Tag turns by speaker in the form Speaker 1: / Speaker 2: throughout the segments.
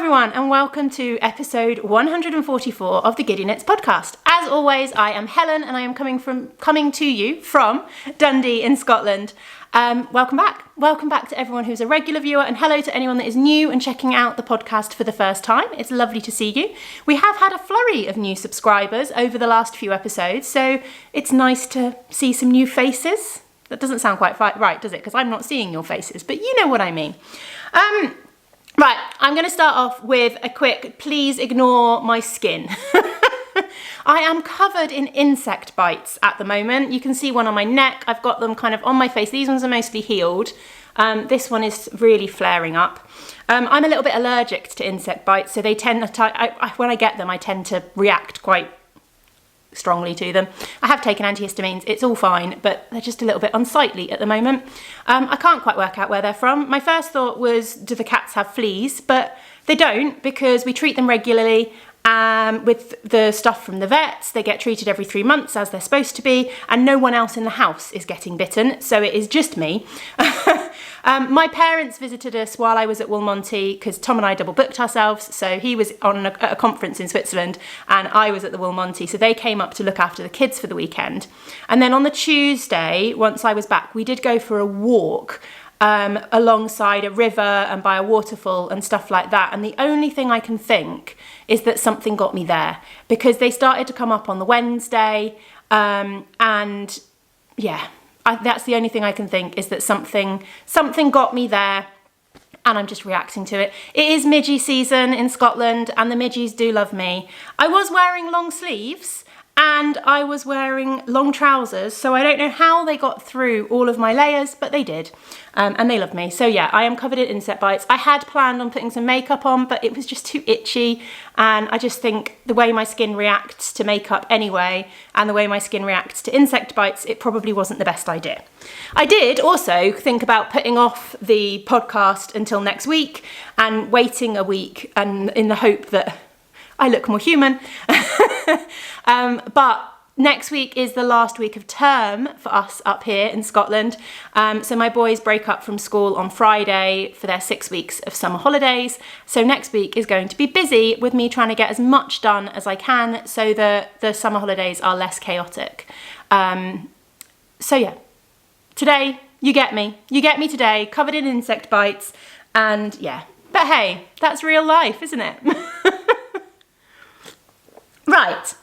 Speaker 1: everyone, and welcome to episode 144 of the Giddy Yarns podcast. As always, I am Helen and I am coming to you from Dundee in Scotland. Welcome back. Welcome back to everyone who's a regular viewer, and hello to anyone that is new and checking out the podcast for the first time. It's lovely to see you. We have had a flurry of new subscribers over the last few episodes, so it's nice to see some new faces. That doesn't sound quite right, does it? Because I'm not seeing your faces, but you know what I mean. Right, I'm going to start off with a quick, please ignore my skin. I am covered in insect bites at the moment. You can see one on my neck. I've got them kind of on my face. These ones are mostly healed. This one is really flaring up. I'm a little bit allergic to insect bites, so they tend to, when I get them, I tend to react quite strongly to them. I have taken antihistamines, it's all fine, but they're just a little bit unsightly at the moment. I can't quite work out where they're from. My first thought was, do the cats have fleas? But they don't, because we treat them regularly with the stuff from the vets. They get treated every 3 months as they're supposed to be, and no one else in the house is getting bitten, so it is just me. My parents visited us while I was at Woolmonty, because Tom and I double booked ourselves, so he was on a conference in Switzerland and I was at the Woolmonty, so they came up to look after the kids for the weekend. And then on the Tuesday, once I was back, we did go for a walk alongside a river and by a waterfall and stuff like that, and the only thing I can think is that something got me there, because they started to come up on the Wednesday, and yeah, that's the only thing I can think, is that something got me there, and I'm just reacting to it. It is midgie season in Scotland, and the midgies do love me. I was wearing long sleeves and I was wearing long trousers, so I don't know how they got through all of my layers, but they did, and they love me. So yeah, I am covered in insect bites. I had planned on putting some makeup on, but it was just too itchy, and I just think the way my skin reacts to makeup anyway, and the way my skin reacts to insect bites, it probably wasn't the best idea. I did also think about putting off the podcast until next week and waiting a week, and in the hope that I look more human. But next week is the last week of term for us up here in Scotland. So my boys break up from school on Friday for their 6 weeks of summer holidays. So next week is going to be busy with me trying to get as much done as I can so that the summer holidays are less chaotic. So yeah, today you get me. You get me today, covered in insect bites, and yeah. But hey, that's real life, isn't it? Right,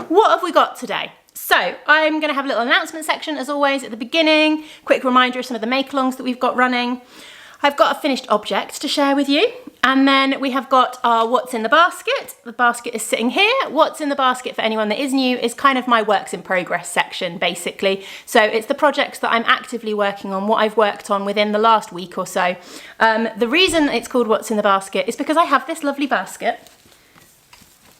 Speaker 1: what have we got today? So I'm going to have a little announcement section as always at the beginning, quick reminder of some of the make-alongs that we've got running. I've got a finished object to share with you, and then we have got our what's in the basket. The basket is sitting here. What's in the basket, for anyone that is new, is kind of my works in progress section basically. So it's the projects that I'm actively working on, what I've worked on within the last week or so. The reason it's called what's in the basket is because I have this lovely basket.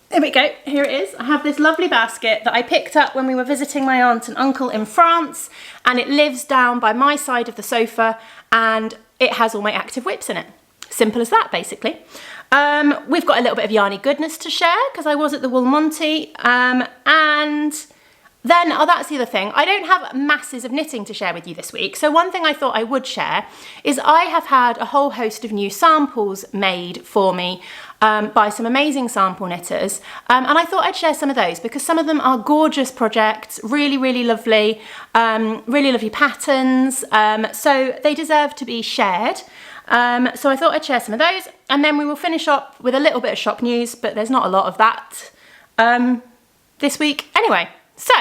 Speaker 1: There we go, here it is. I have this lovely basket that I picked up when we were visiting my aunt and uncle in France, and it lives down by my side of the sofa, and it has all my active whips in it. Simple as that, basically. We've got a little bit of Yarny Goodness to share, because I was at the Woolmonty, and then, that's the other thing, I don't have masses of knitting to share with you this week, so one thing I thought I would share is I have had a whole host of new samples made for me by some amazing sample knitters, and I thought I'd share some of those because some of them are gorgeous projects, really, really lovely patterns, so they deserve to be shared. So I thought I'd share some of those, and then we will finish up with a little bit of shop news, but there's not a lot of that this week anyway. So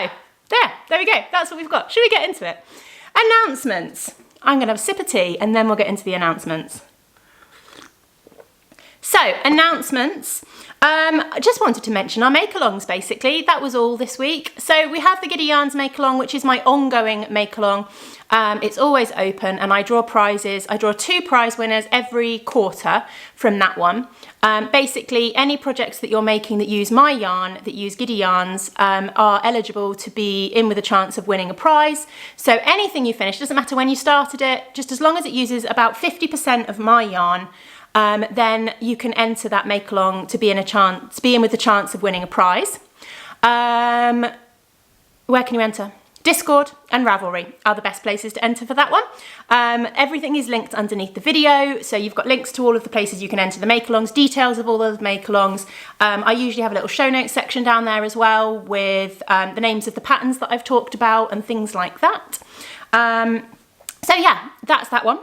Speaker 1: there we go, that's what we've got. Should we get into it? Announcements. I'm going to have a sip of tea and then we'll get into the announcements. So, announcements. I just wanted to mention our Makealongs basically. That was all this week. So we have the Giddy Yarns Makealong, which is my ongoing Makealong. It's always open and I draw prizes. I draw 2 prize winners every quarter from that one. Basically, any projects that you're making that use my yarn, that use Giddy Yarns, are eligible to be in with a chance of winning a prize. So anything you finish, doesn't matter when you started it, just as long as it uses about 50% of my yarn, then you can enter that Makealong to be in with the chance of winning a prize. Where can you enter? Discord and Ravelry are the best places to enter for that one. Everything is linked underneath the video, so you've got links to all of the places you can enter the make-alongs, details of all those make-alongs. I usually have a little show notes section down there as well with the names of the patterns that I've talked about and things like that. So yeah, that's that one.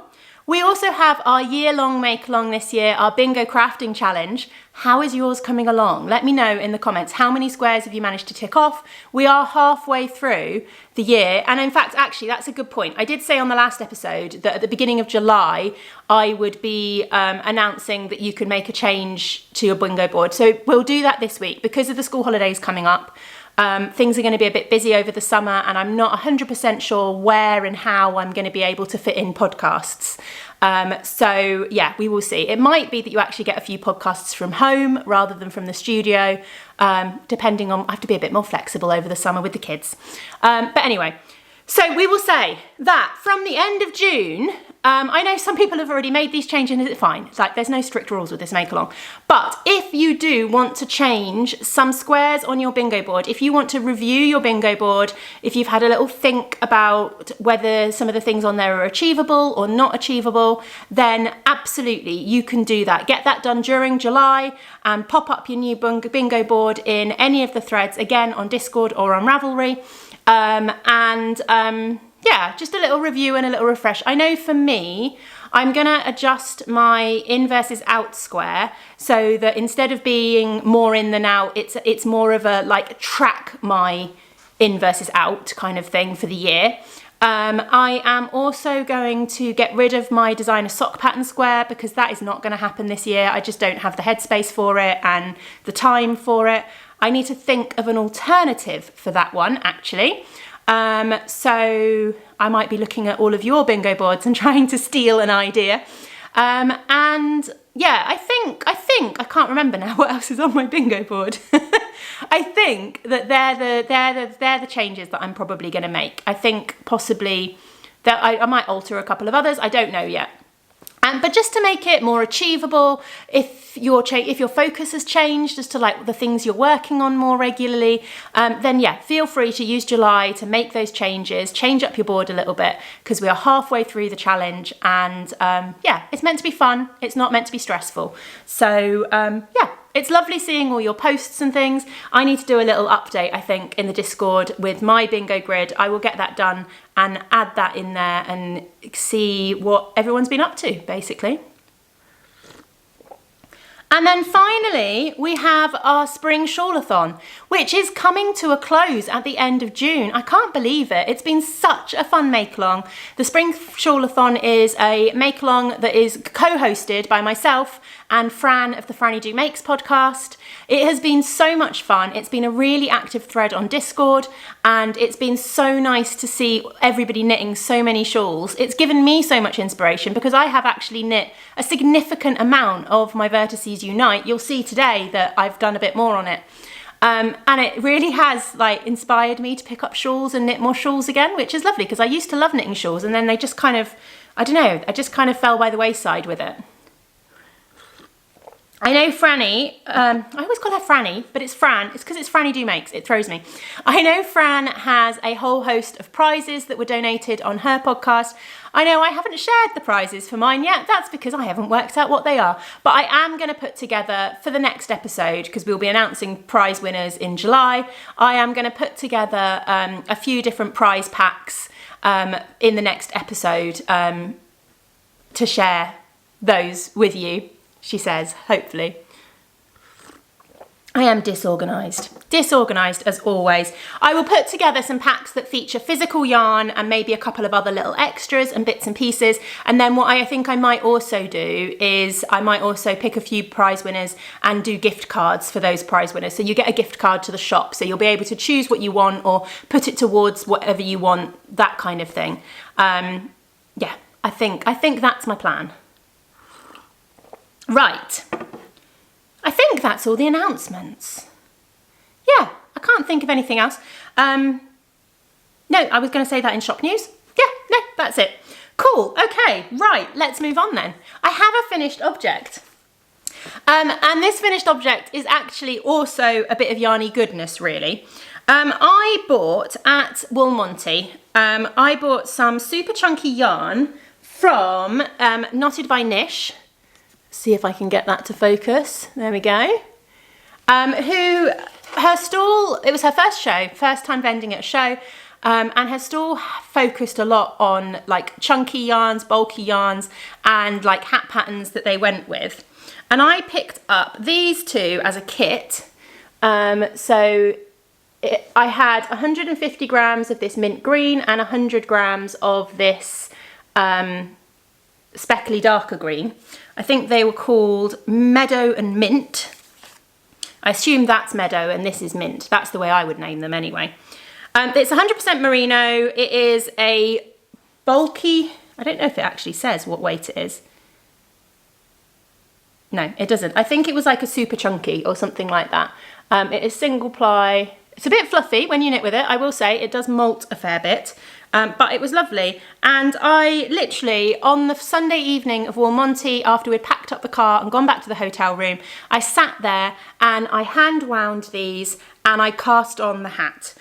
Speaker 1: We also have our year-long make-along this year, our bingo crafting challenge. How is yours coming along? Let me know in the comments. How many squares have you managed to tick off? We are halfway through the year. And in fact, actually, that's a good point. I did say on the last episode that at the beginning of July, I would be announcing that you could make a change to your bingo board. So we'll do that this week because of the school holidays coming up. Things are going to be a bit busy over the summer and I'm not 100% sure where and how I'm going to be able to fit in podcasts. So yeah, we will see. It might be that you actually get a few podcasts from home rather than from the studio, depending on, I have to be a bit more flexible over the summer with the kids. But anyway, so we will say that from the end of June, I know some people have already made these changes and it's fine. It's like there's no strict rules with this make-along. But if you do want to change some squares on your bingo board, if you want to review your bingo board, if you've had a little think about whether some of the things on there are achievable or not achievable, then absolutely you can do that. Get that done during July and pop up your new bingo board in any of the threads, again on Discord or on Ravelry. Yeah, just a little review and a little refresh. I know for me, I'm gonna adjust my in versus out square so that instead of being more in than out, it's more of a like track my in versus out kind of thing for the year. I am also going to get rid of my designer sock pattern square because that is not going to happen this year. I just don't have the headspace for it and the time for it. I need to think of an alternative for that one actually. So I might be looking at all of your bingo boards and trying to steal an idea. And yeah, I think, I can't remember now what else is on my bingo board. I think that they're the changes that I'm probably going to make. I think possibly that I might alter a couple of others. I don't know yet. But just to make it more achievable, if your focus has changed as to like the things you're working on more regularly, then yeah, feel free to use July to make those changes, change up your board a little bit because we are halfway through the challenge and yeah, it's meant to be fun. It's not meant to be stressful. So yeah. It's lovely seeing all your posts and things. I need to do a little update, I think, in the Discord with my bingo grid. I will get that done and add that in there and see what everyone's been up to, basically. And then finally, we have our spring shawl-a-thon, which is coming to a close at the end of June. I can't believe it. It's been such a fun make-along. The spring shawl-a-thon is a make-along that is co-hosted by myself and Fran of the Franny Do Makes podcast. It has been so much fun. It's been a really active thread on Discord and it's been so nice to see everybody knitting so many shawls. It's given me so much inspiration because I have actually knit a significant amount of my Vertices Unite. You'll see today that I've done a bit more on it. And it really has like inspired me to pick up shawls and knit more shawls again, which is lovely because I used to love knitting shawls and then they just kind of, I don't know, I just kind of fell by the wayside with it. I know Franny, I always call her Franny, but it's Fran. It's because it's Franny Do Makes. It throws me. I know Fran has a whole host of prizes that were donated on her podcast. I know I haven't shared the prizes for mine yet. That's because I haven't worked out what they are. But I am going to put together for the next episode, because we'll be announcing prize winners in July, I am going to put together a few different prize packs in the next episode to share those with you. She says, hopefully. I am disorganised as always. I will put together some packs that feature physical yarn and maybe a couple of other little extras and bits and pieces. And then what I think I might also do is I might also pick a few prize winners and do gift cards for those prize winners. So you get a gift card to the shop. So you'll be able to choose what you want or put it towards whatever you want, that kind of thing. Yeah, I think that's my plan. Right, I think that's all the announcements. Yeah, I can't think of anything else. No, I was going to say that in shop news. Yeah, no, that's it. Cool, okay, right, let's move on then. I have a finished object. And this finished object is actually also a bit of Yarny Goodness, really. I bought at Woolmonty, I bought some super chunky yarn from Knotted by Nish. See if I can get that to focus. There we go. Her stall, it was her first show, first time vending at a show, and her stall focused a lot on like chunky yarns, bulky yarns, and like hat patterns that they went with. And I picked up these two as a kit. I had 150 grams of this mint green and 100 grams of this speckly darker green. I think they were called Meadow and Mint. I assume that's Meadow and this is Mint. That's the way I would name them anyway. It's 100% merino. It is a bulky, I don't know if it actually says what weight it is. No, it doesn't. I think it was like a super chunky or something like that. It is single ply. It's a bit fluffy when you knit with it, I will say. It does molt a fair bit, but it was lovely. And I literally, on the Sunday evening of Woolmonty, after we'd packed up the car and gone back to the hotel room, I sat there and I hand wound these and I cast on the hat.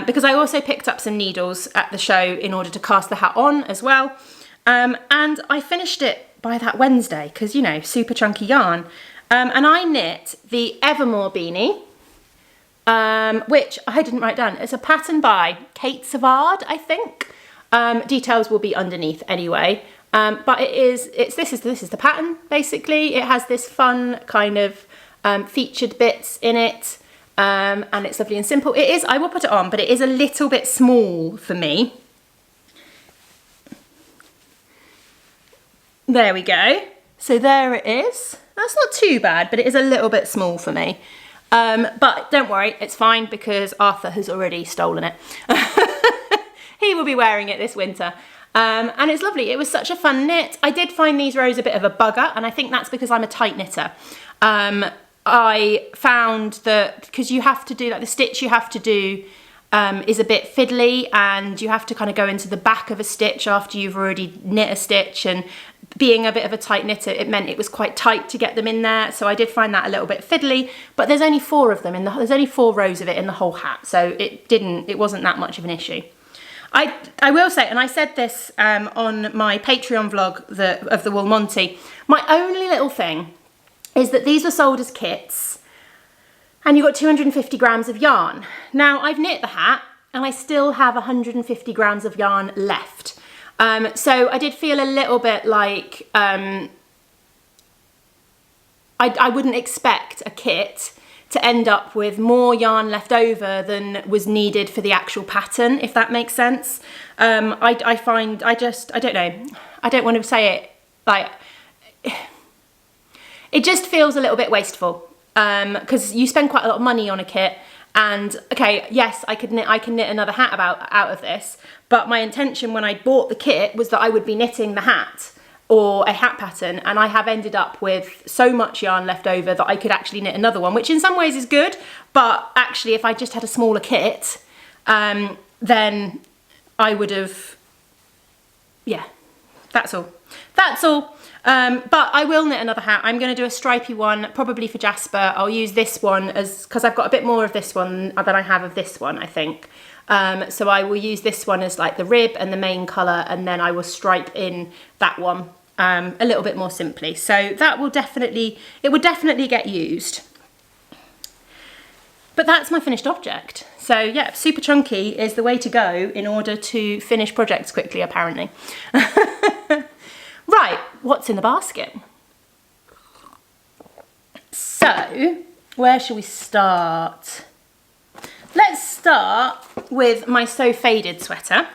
Speaker 1: Because I also picked up some needles at the show in order to cast the hat on as well. And I finished it by that Wednesday, because, you know, super chunky yarn. And I knit the Evermore beanie, which I didn't write down. It's a pattern by Kate Savard, I think. Details will be underneath anyway. But this is the pattern, basically. It has this fun kind of featured bits in it. And it's lovely and simple. It is, I will put it on, but it is a little bit small for me. There we go. So there it is. That's not too bad, but it is a little bit small for me. But don't worry, it's fine because Arthur has already stolen it. He will be wearing it this winter. And it's lovely. It was such a fun knit. I did find these rows a bit of a bugger, and I think that's because I'm a tight knitter. I found that because you have to do, like the stitch you have to do is a bit fiddly, and you have to kind of go into the back of a stitch after you've already knit a stitch, and being a bit of a tight knitter, it meant it was quite tight to get them in there. So I did find that a little bit fiddly, but there's only 4 of them there's only 4 rows of it in the whole hat. So it wasn't that much of an issue. I will say, and I said this on my Patreon vlog of the Woolmonty, my only little thing is that these were sold as kits and you got 250 grams of yarn. Now I've knit the hat and I still have 150 grams of yarn left. So I did feel a little bit like I wouldn't expect a kit to end up with more yarn left over than was needed for the actual pattern, if that makes sense. I don't know, I don't want to say it like, it just feels a little bit wasteful because you spend quite a lot of money on a kit. And okay, yes, I can knit another hat out of this, but my intention when I bought the kit was that I would be knitting the hat or a hat pattern, and I have ended up with so much yarn left over that I could actually knit another one, which in some ways is good, but actually if I just had a smaller kit, then I would have, yeah, that's all. But I will knit another hat. I'm going to do a stripy one, probably for Jasper. I'll use this one because I've got a bit more of this one than I have of this one, I think. So I will use this one as like the rib and the main colour, and then I will stripe in that one a little bit more simply. So that will definitely get used. But that's my finished object. So yeah, super chunky is the way to go in order to finish projects quickly, apparently. Right, what's in the basket? So, where shall we start? Let's start with my So Faded sweater,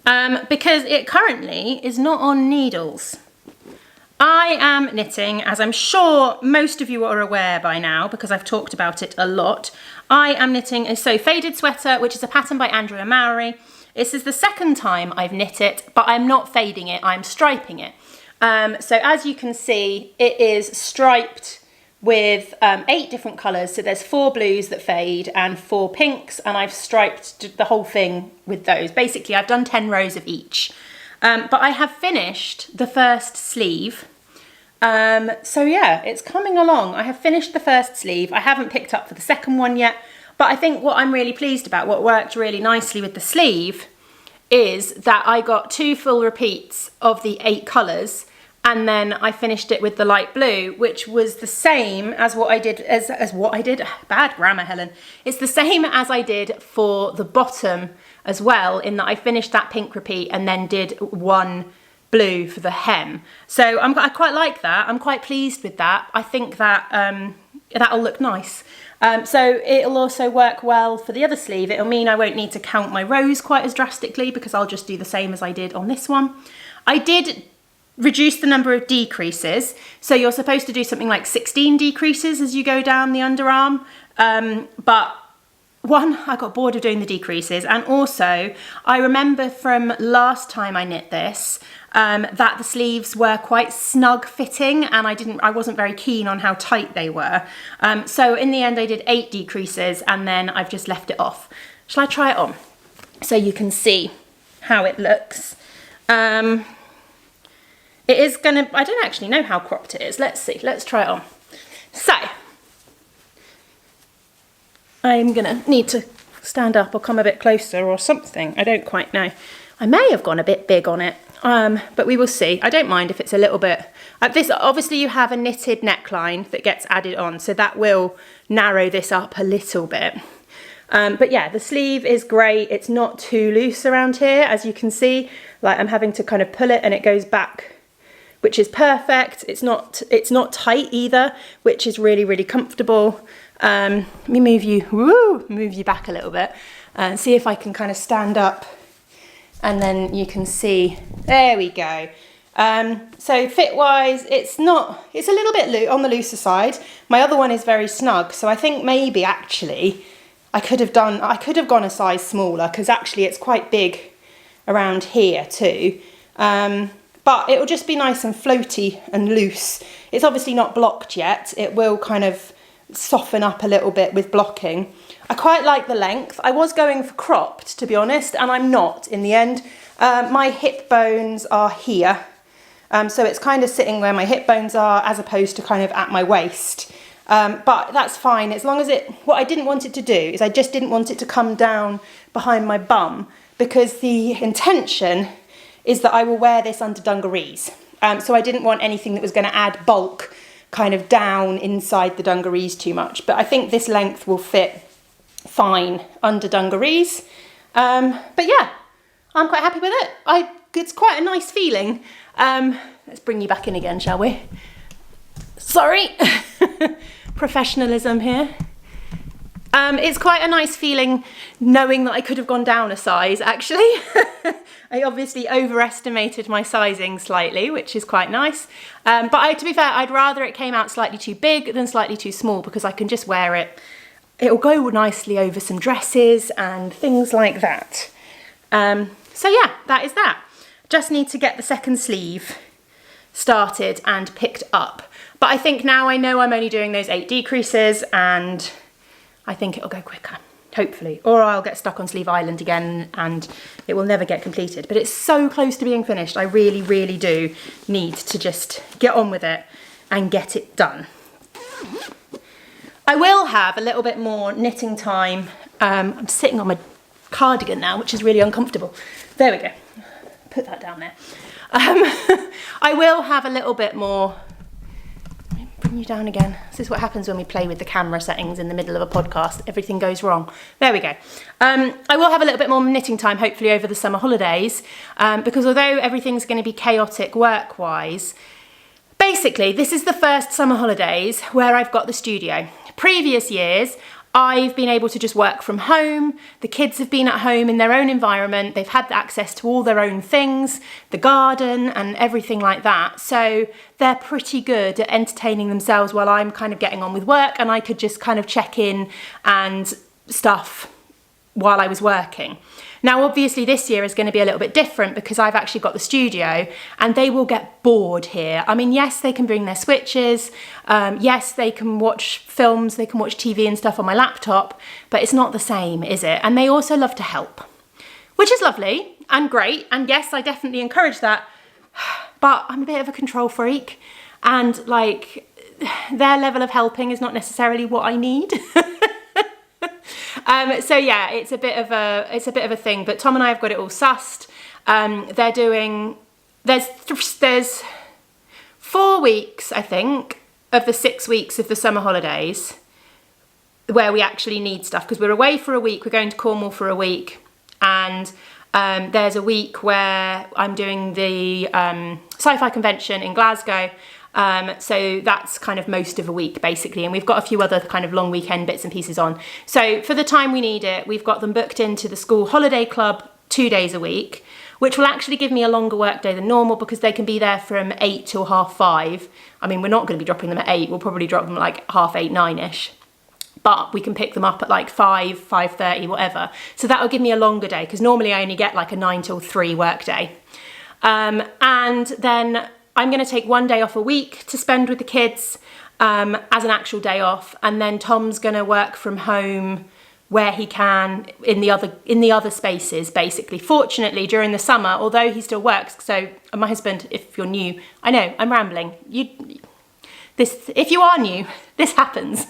Speaker 1: because it currently is not on needles. I am knitting, as I'm sure most of you are aware by now, because I've talked about it a lot, I am knitting a So Faded sweater, which is a pattern by Andrea Mowry. This is the second time I've knit it, but I'm not fading it, I'm striping it. So as you can see, it is striped with 8 different colours. So there's 4 blues that fade and 4 pinks, and I've striped the whole thing with those. Basically, I've done 10 rows of each. But I have finished the first sleeve. So yeah, it's coming along. I have finished the first sleeve. I haven't picked up for the second one yet, But I think what I'm really pleased about, what worked really nicely with the sleeve, is that I got 2 full repeats of the 8 colours, and then I finished it with the light blue, which was the same as what I did, as what I did, bad grammar, Helen. It's the same as I did for the bottom as well, in that I finished that pink repeat and then did 1 blue for the hem. So I quite like that. I'm quite pleased with that. I think that that'll look nice. So it'll also work well for the other sleeve. It'll mean I won't need to count my rows quite as drastically, because I'll just do the same as I did on this one. I did reduce the number of decreases. So you're supposed to do something like 16 decreases as you go down the underarm. But one, I got bored of doing the decreases. And also I remember from last time I knit this, that the sleeves were quite snug fitting, and I wasn't very keen on how tight they were. So in the end I did 8 decreases, and then I've just left it off. Shall I try it on so you can see how it looks? It is gonna, I don't actually know how cropped it is. Let's see, let's try it on. So, I'm gonna need to stand up or come a bit closer or something. I don't quite know. I may have gone a bit big on it, but we will see. I don't mind if it's a little bit, this, obviously you have a knitted neckline that gets added on, so that will narrow this up a little bit. But yeah, the sleeve is great. It's not too loose around here, as you can see. Like, I'm having to kind of pull it and it goes back, which is perfect. It's not tight either, which is really, really comfortable. Let me move you back a little bit and see if I can kind of stand up, and then you can see, there we go. So fit wise, it's a little bit on the looser side. My other one is very snug, so I think maybe actually I could have gone a size smaller, because actually it's quite big around here too. But it will just be nice and floaty and loose. It's obviously not blocked yet. It will kind of soften up a little bit with blocking. I quite like the length. I was going for cropped, to be honest, and I'm not in the end. My hip bones are here. So it's kind of sitting where my hip bones are, as opposed to kind of at my waist. But that's fine, as long as what I didn't want it to do is I just didn't want it to come down behind my bum, because the intention is that I will wear this under dungarees. So I didn't want anything that was going to add bulk kind of down inside the dungarees too much. But I think this length will fit fine under dungarees. But yeah, I'm quite happy with it. It's quite a nice feeling. Let's bring you back in again, shall we? Sorry, professionalism here. It's quite a nice feeling knowing that I could have gone down a size, actually. I obviously overestimated my sizing slightly, which is quite nice. But to be fair, I'd rather it came out slightly too big than slightly too small, because I can just wear it. It'll go nicely over some dresses and things like that. So yeah, that is that. Just need to get the second sleeve started and picked up. But I think now I know I'm only doing those 8 decreases, and I think it'll go quicker, hopefully. Or I'll get stuck on Sleeve Island again and it will never get completed. But it's so close to being finished. I really, really do need to just get on with it and get it done. I will have a little bit more knitting time. I'm sitting on my cardigan now, which is really uncomfortable. There we go. Put that down there. I will have a little bit more. Bring you down again. This is what happens when we play with the camera settings in the middle of a podcast. Everything goes wrong. There we go. I will have a little bit more knitting time, hopefully, over the summer holidays, because although everything's going to be chaotic work-wise, basically, this is the first summer holidays where I've got the studio. Previous years, I've been able to just work from home. The kids have been at home in their own environment. They've had access to all their own things, the garden and everything like that. So they're pretty good at entertaining themselves while I'm kind of getting on with work, and I could just kind of check in and stuff while I was working. Now, obviously this year is going to be a little bit different because I've actually got the studio and they will get bored here. I mean, yes, they can bring their switches. Yes, they can watch films, they can watch TV and stuff on my laptop, but it's not the same, is it? And they also love to help, which is lovely and great. And yes, I definitely encourage that, but I'm a bit of a control freak, and like their level of helping is not necessarily what I need. So yeah, it's a bit of a thing. But Tom and I have got it all sussed. They're doing. There's 4 weeks, I think, of the 6 weeks of the summer holidays where we actually need stuff, because we're away for a week. We're going to Cornwall for a week, and there's a week where I'm doing the sci-fi convention in Glasgow. So that's kind of most of a week basically, and we've got a few other kind of long weekend bits and pieces on. So for the time we need it, we've got them booked into the school holiday club 2 days a week, which will actually give me a longer work day than normal, because they can be there from 8 till 5:30. I mean, we're not going to be dropping them at 8. We'll probably drop them like 8:30, 9ish. But we can pick them up at like 5, 5:30, whatever. So that'll give me a longer day, because normally I only get like a 9 till 3 work day. And then I'm going to take 1 day off a week to spend with the kids as an actual day off. And then Tom's going to work from home where he can in the other spaces, basically. Fortunately, during the summer, although he still works, so my husband, if you're new, I know I'm rambling. If you are new, this happens.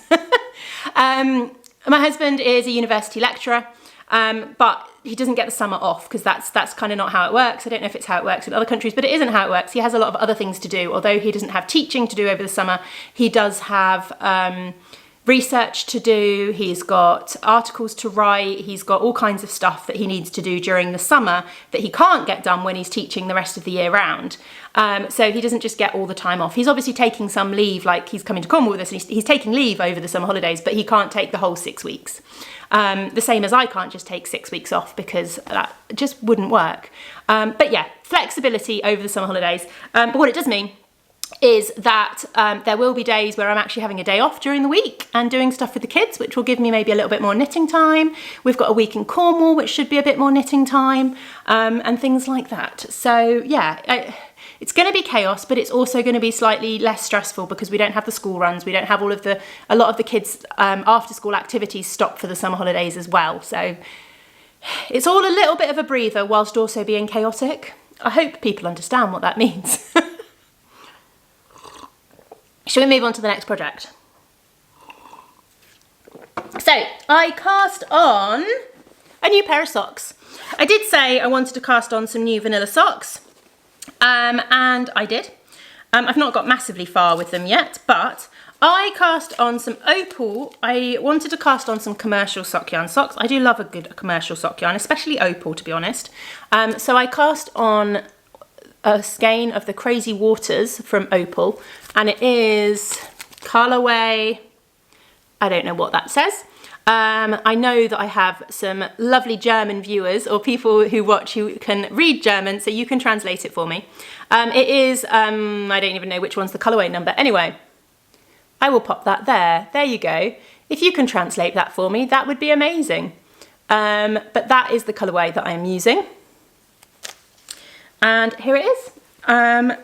Speaker 1: My husband is a university lecturer, but he doesn't get the summer off, because that's kind of not how it works. I don't know if it's how it works in other countries, but it isn't how it works. He has a lot of other things to do. Although he doesn't have teaching to do over the summer, he does have research to do, he's got articles to write, he's got all kinds of stuff that he needs to do during the summer that he can't get done when he's teaching the rest of the year round. So he doesn't just get all the time off. He's obviously taking some leave, like he's coming to Cornwall with us, and he's taking leave over the summer holidays, but he can't take the whole 6 weeks. The same as I can't just take 6 weeks off, because that just wouldn't work. But yeah, flexibility over the summer holidays. But what it does mean is that there will be days where I'm actually having a day off during the week and doing stuff with the kids, which will give me maybe a little bit more knitting time. We've got a week in Cornwall, which should be a bit more knitting time, and things like that. So yeah, it's going to be chaos, but it's also going to be slightly less stressful, because we don't have the school runs. We don't have a lot of the kids' after school activities stop for the summer holidays as well. So it's all a little bit of a breather whilst also being chaotic. I hope people understand what that means. Shall we move on to the next project? So I cast on a new pair of socks. I did say I wanted to cast on some new vanilla socks, and I did. I've not got massively far with them yet, but I cast on some Opal. I wanted to cast on some commercial sock yarn socks. I do love a good commercial sock yarn, especially Opal, to be honest. So I cast on a skein of the Crazy Waters from Opal, and it is colourway, I don't know what that says. I know that I have some lovely German viewers or people who watch who can read German, so you can translate it for me. It is, I don't even know which one's the colourway number. Anyway, I will pop that there. There you go. If you can translate that for me, that would be amazing. But that is the colourway that I am using. And here it is. And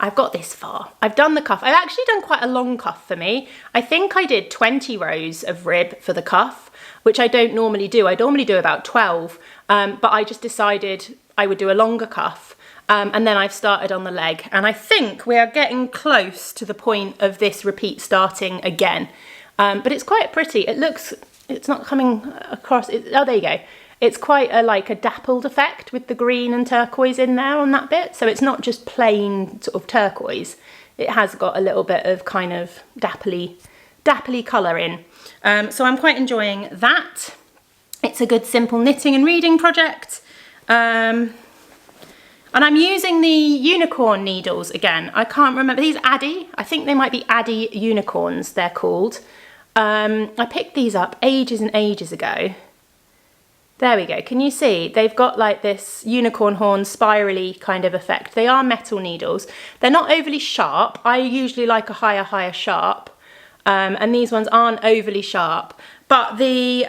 Speaker 1: I've got this far. I've done the cuff. I've actually done quite a long cuff for me. I think I did 20 rows of rib for the cuff, which I don't normally do. I normally do about 12, but I just decided I would do a longer cuff. And then I've started on the leg. And I think we are getting close to the point of this repeat starting again. But it's quite pretty. It's not coming across. Oh, there you go. It's quite like a dappled effect with the green and turquoise in there on that bit. So it's not just plain sort of turquoise. It has got a little bit of kind of dappley colour in. So I'm quite enjoying that. It's a good simple knitting and reading project. And I'm using the unicorn needles again. I can't remember. These Addy, I think they might be Addy unicorns, they're called. I picked these up ages and ages ago. There we go. Can you see? They've got like this unicorn horn spirally kind of effect. They are metal needles. They're not overly sharp. I usually like a higher sharp. And these ones aren't overly sharp. But the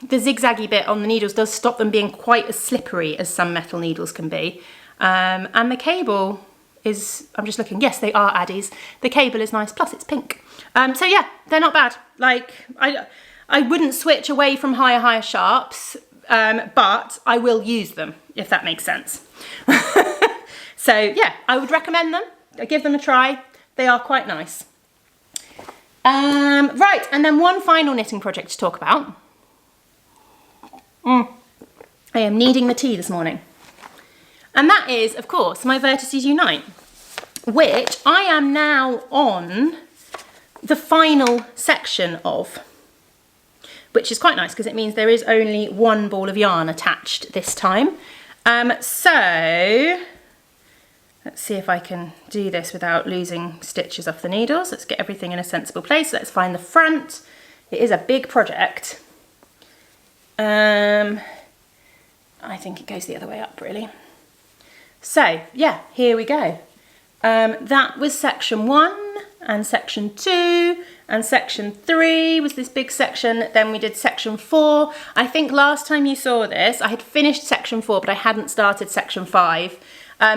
Speaker 1: zigzaggy bit on the needles does stop them being quite as slippery as some metal needles can be. And the cable is, I'm just looking, yes, they are Addies. The cable is nice, plus it's pink. So yeah, they're not bad. Like, I wouldn't switch away from higher sharps. But I will use them, if that makes sense. So yeah, I would recommend them. I give them a try. They are quite nice. Right, and then one final knitting project to talk about. I am kneading the tea this morning. And that is, of course, my Vertices Unite, which I am now on the final section of, which is quite nice because it means there is only one ball of yarn attached this time. So let's see if I can do this without losing stitches off the needles. Let's get everything in a sensible place. Let's find the front. It is a big project. I think it goes the other way up, really. So yeah, here we go. That was section 1 and section 2 and section 3 was this big section. Then we did section 4. I think last time you saw this, I had finished section 4, but I hadn't started section 5.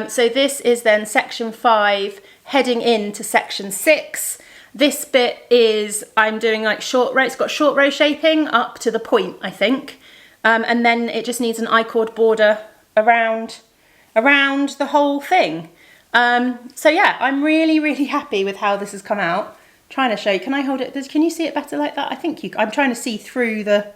Speaker 1: So this is then section 5 heading into section 6. This bit is, I'm doing like short row, it's got short row shaping up to the point, I think. And then it just needs an I-cord border around the whole thing. So yeah, I'm really happy with how this has come out. Trying to show you, can I hold it? Can you see it better like that? I think you, I'm trying to see through the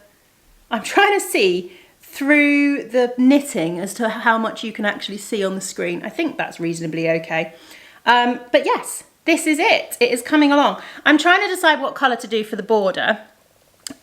Speaker 1: knitting as to how much you can actually see on the screen. I think that's reasonably okay. But yes, this is it. It is coming along. I'm trying to decide what colour to do for the border.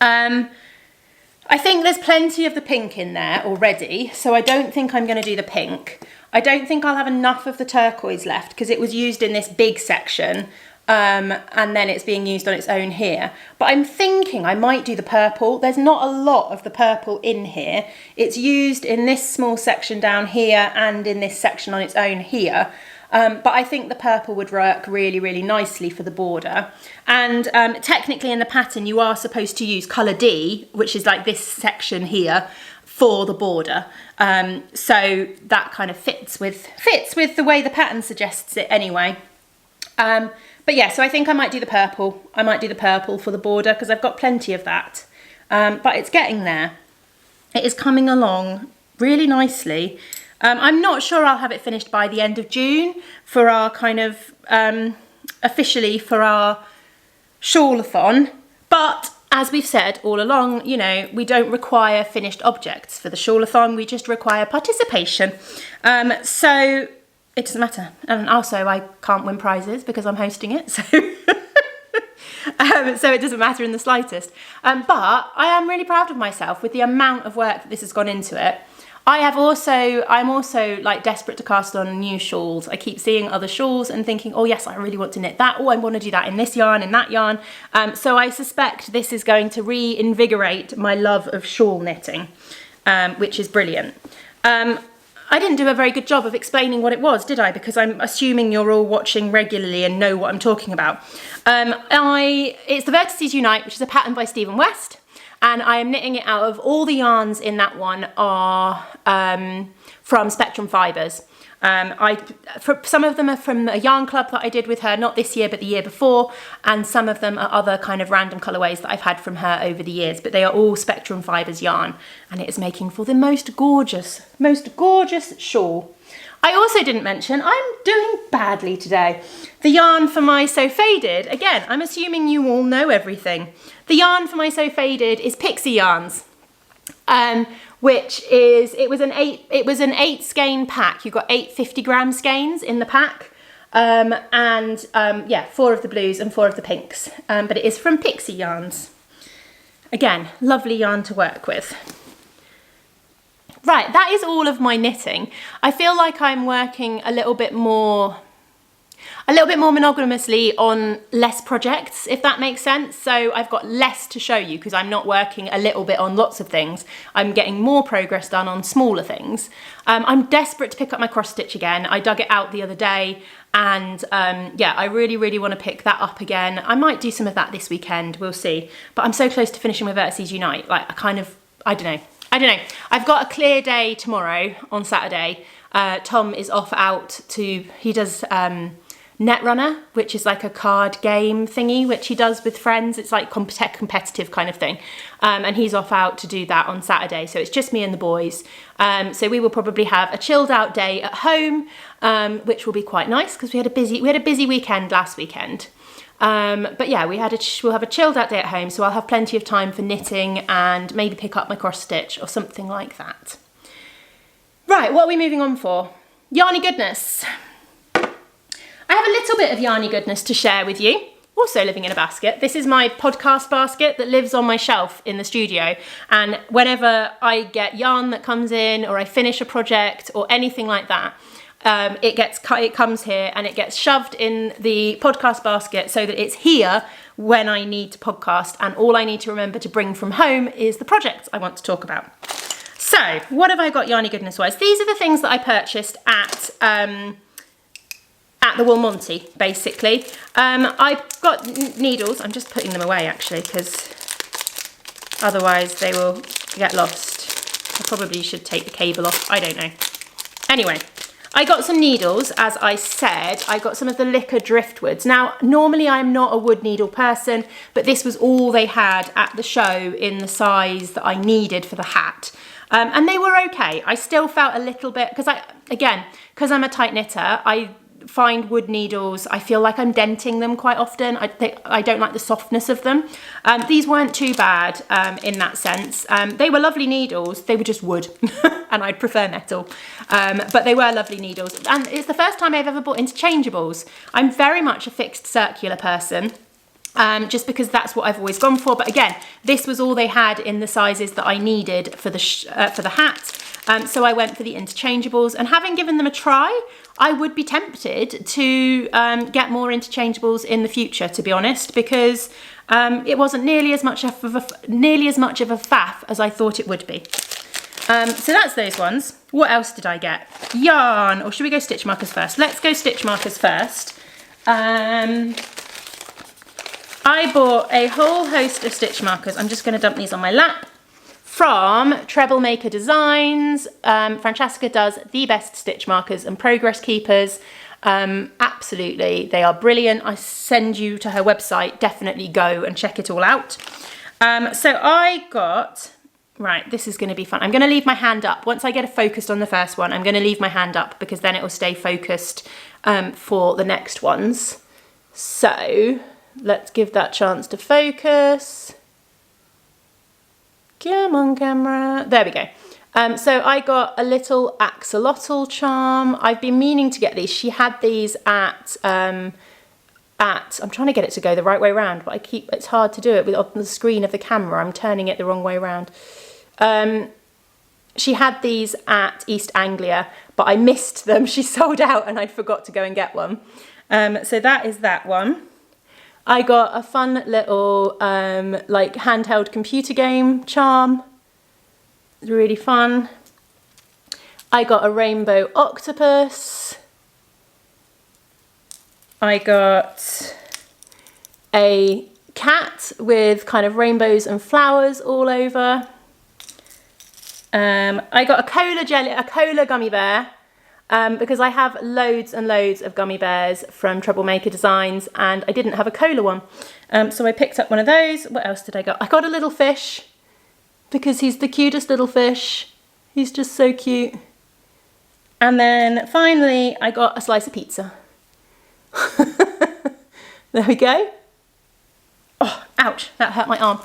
Speaker 1: I think there's plenty of the pink in there already, so I don't think I'm going to do the pink. I don't think I'll have enough of the turquoise left because it was used in this big section, and then it's being used on its own here. But I'm thinking I might do the purple. There's not a lot of the purple in here. It's used in this small section down here and in this section on its own here. But I think the purple would work really nicely for the border. And technically in the pattern you are supposed to use colour D, which is like this section here, for the border. So that kind of fits with the way the pattern suggests it anyway. But yeah, so I think I might do the purple. I might do the purple for the border because I've got plenty of that. But it's getting there. It is coming along really nicely. I'm not sure I'll have it finished by the end of June for our kind of, officially for our shawl-a-thon. But as we've said all along, you know, we don't require finished objects for the shawl-a-thon. We just require participation. So it doesn't matter. And also I can't win prizes because I'm hosting it. So, so it doesn't matter in the slightest. But I am really proud of myself with the amount of work that this has gone into it. I'm also like desperate to cast on new shawls. I keep seeing other shawls and thinking, oh yes, I really want to knit that. Oh, I want to do that in this yarn, in that yarn. So I suspect this is going to reinvigorate my love of shawl knitting, which is brilliant. I didn't do a very good job of explaining what it was, did I? Because I'm assuming you're all watching regularly and know what I'm talking about. It's the Vertices Unite, which is a pattern by Stephen West. And I am knitting it out of all the yarns in that one are from Spectrum Fibres. Some of them are from a yarn club that I did with her, not this year, but the year before. And some of them are other kind of random colourways that I've had from her over the years. But they are all Spectrum Fibres yarn. And it is making for the most gorgeous shawl. I also didn't mention, I'm doing badly today. The yarn for my So Faded, again, I'm assuming you all know everything. The yarn for my So Faded is Pixie Yarns, which is, it was an 8 skein pack. You've got 8 50-gram skeins in the pack. Yeah, 4 of the blues and 4 of the pinks. But it is from Pixie Yarns. Again, lovely yarn to work with. Right, that is all of my knitting. I feel like I'm working a little bit more monogamously on less projects, if that makes sense. So I've got less to show you because I'm not working a little bit on lots of things. I'm getting more progress done on smaller things. I'm desperate to pick up my cross stitch again. I dug it out the other day and yeah, I really want to pick that up again. I might do some of that this weekend, we'll see. But I'm so close to finishing my Vertices Unite, like I don't know. I've got a clear day tomorrow on Saturday. Tom is off out to, he does Netrunner, which is like a card game thingy, which he does with friends. It's like competitive kind of thing. And he's off out to do that on Saturday. So it's just me and the boys. So we will probably have a chilled out day at home, which will be quite nice because we had a busy weekend last weekend. But yeah, we'll have a chilled out day at home, so I'll have plenty of time for knitting and maybe pick up my cross stitch or something like that. Right, what are we moving on for? Yarny Goodness. I have a little bit of Yarny Goodness to share with you. Also living in a basket. This is my podcast basket that lives on my shelf in the studio, and whenever I get yarn that comes in or I finish a project or anything like that, it comes here and it gets shoved in the podcast basket so that it's here when I need to podcast, and all I need to remember to bring from home is the projects I want to talk about. So what have I got Yarny Goodness wise? These are the things that I purchased at the Wool Monty, basically. I've got needles. I'm just putting them away actually, because otherwise they will get lost. I probably should take the cable off. I don't know. Anyway, I got some needles, as I said. I got some of the Licker Driftwoods. Now, normally I'm not a wood needle person, but this was all they had at the show in the size that I needed for the hat. And they were okay. I still felt a little bit, because I'm a tight knitter, I find wood needles, I feel like I'm denting them quite often. I don't like the softness of them. These weren't too bad in that sense. They were lovely needles, they were just wood and I'd prefer metal, but they were lovely needles, and it's the first time I've ever bought interchangeables. I'm very much a fixed circular person, just because that's what I've always gone for, but again, this was all they had in the sizes that I needed for the hat. So I went for the interchangeables, and having given them a try, I would be tempted to get more interchangeables in the future, to be honest, because it wasn't nearly as much of a faff as I thought it would be. So that's those ones. What else did I get? Yarn, or should we go stitch markers first? Let's go stitch markers first. I bought a whole host of stitch markers. I'm just going to dump these on my lap. From Troublemaker Designs. Francesca does the best stitch markers and progress keepers. Absolutely, they are brilliant. I send you to her website. Definitely go and check it all out. So I got, right, this is going to be fun. I'm going to leave my hand up. Once I get focused on the first one, I'm going to leave my hand up because then it will stay focused for the next ones. So let's give that chance to focus. Come on, camera. There we go. So I got a little axolotl charm. I've been meaning to get these. She had these at I'm trying to get it to go the right way around, but it's hard to do it on the screen of the camera. I'm turning it the wrong way around. She had these at East Anglia, but I missed them. She sold out and I forgot to go and get one. So that is that one. I got a fun little like handheld computer game charm. It's really fun. I got a rainbow octopus. I got a cat with kind of rainbows and flowers all over. I got a cola gummy bear. Because I have loads and loads of gummy bears from Troublemaker Designs and I didn't have a cola one. So I picked up one of those. What else did I got? I got a little fish because he's the cutest little fish. He's just so cute. And then finally I got a slice of pizza. There we go. Oh, ouch, that hurt my arm.